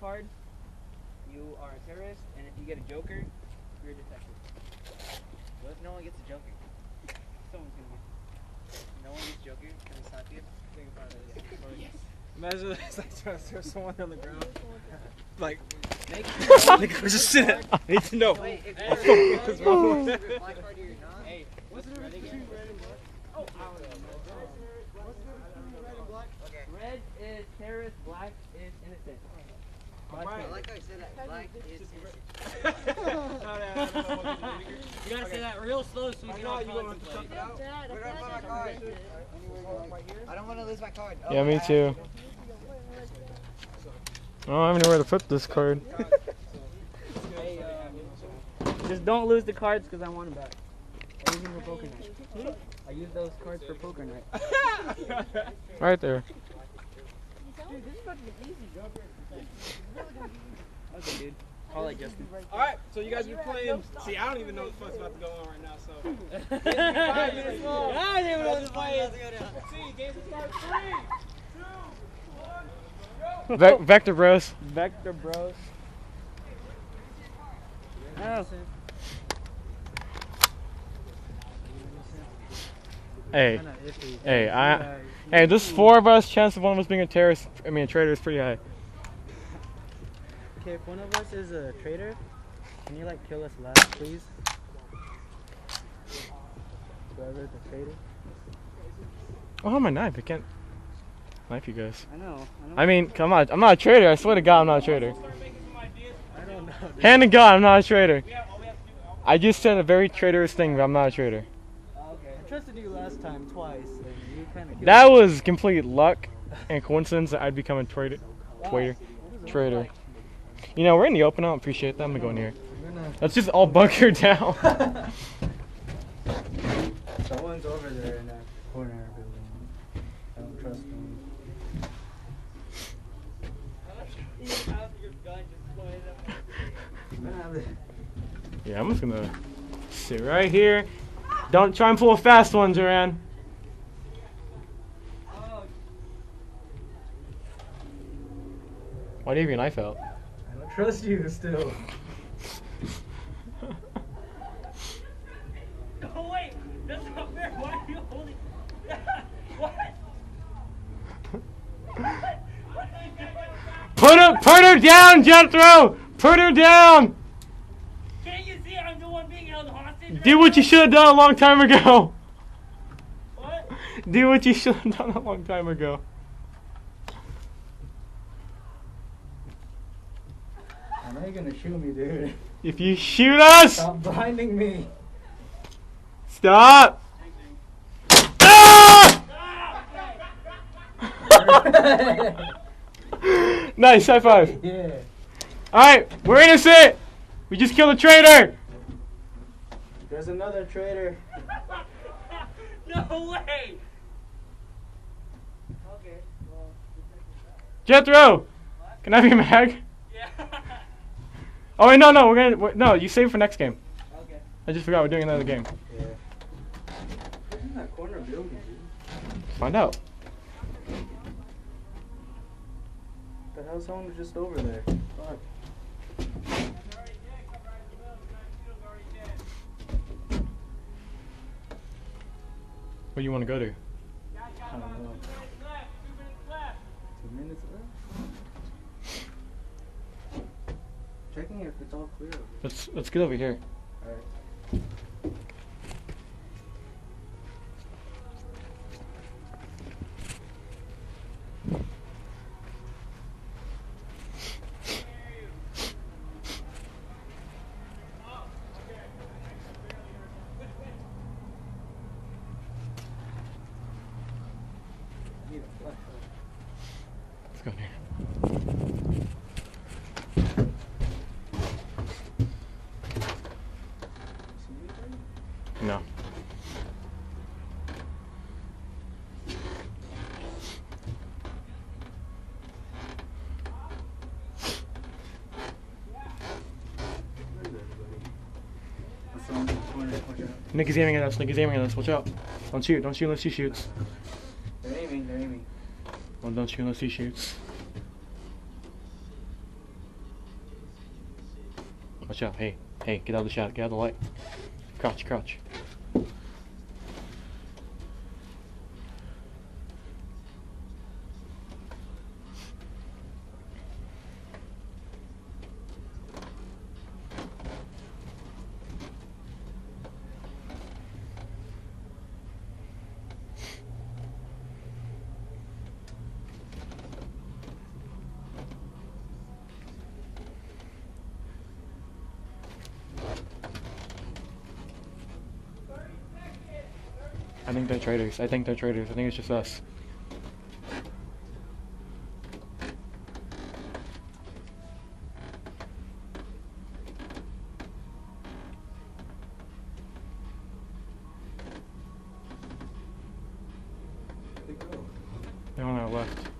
card, you are a terrorist, and if you get a joker, you're a detective. What if no one gets a joker? Someone's gonna get. No one gets joker. Can we slap you? Think about it. Yes. Imagine it's like trying to throw someone on the ground. Like, Nigga, we're just sitting. I need to know. Wait, if What's you're wrong? black card, you're not. Hey, what's the red again? Oh, okay. Red is terrorist, black is innocent. Right. I like how you said that. Black is innocent. You gotta say that real slow so we can all contemplate. Where do I find my card? I don't want to lose my card. Oh, Yeah, me too. I don't have anywhere to put this card. Hey, just don't lose the cards because I want them back. I use them for poker night. I use those cards for poker night. Right there. Dude, this is about to be easy. Okay, dude. I'll let Justin. Alright, so you guys be playing. See, I don't even know what the fuck's about to go on right now, so. I don't even know what the fight is. See, games will start 3, 2, 1, go! Vector Bros. Vector Bros. Oh. Hey, hey, this 4 of us, chance of one of us being a terrorist, I mean a traitor is pretty high. Okay, if one of us is a traitor, can you like kill us last, please? Whoever's a traitor. Oh, my knife, I can't knife you guys. I know. I mean, come on, I'm not a traitor, I swear to God I'm not a traitor. I don't know. Dude. Hand to God, I'm not a traitor. I just said a very traitorous thing, but I'm not a traitor. Okay. I trusted you last time twice, and you kind of. That was complete luck and coincidence that I'd become a traitor. Traitor. You know, we're in the open, I don't appreciate that. I'm gonna go in here. Let's just all bunker down. Someone's over there in that corner building. I don't trust them. Yeah, I'm just gonna sit right here. Don't try and pull a fast one, Joanne. Why do you have your knife out? I don't trust you still. Oh wait, that's not fair. Why are you holding? What? Put her down, Jethro! Put her down! Can't you see I'm the one being held hostage? Do what you should have done a long time ago. What? Do what you should have done a long time ago. I know you're gonna shoot me, dude. If you shoot us, Stop blinding me. stop! Ah! Nice, high five. Yeah. Alright, we're innocent! We just killed a traitor! There's another traitor. No way! Okay, well. Jethro! Can I have your mag? Yeah. Oh wait, no, no, you save it for next game. Okay. I just forgot we're doing another game. Yeah. Who's in that corner building, dude? Find out. The hell, someone was just over there. Fuck. Where do you want to go to? I don't know. 2 minutes left? Checking if it's all clear. Let's get over here. Alright. Let's go in here. No. Nick is aiming at us. Nick is aiming at us. Watch out. Don't shoot. Don't shoot unless he shoots. They're aiming, they're aiming. Well, don't shoot unless he shoots. Watch out. Hey, hey, get out of the shadow. Get out of the light. Crouch, crouch. I think they're traitors. I think they're traitors. I think it's just us. They're on our left.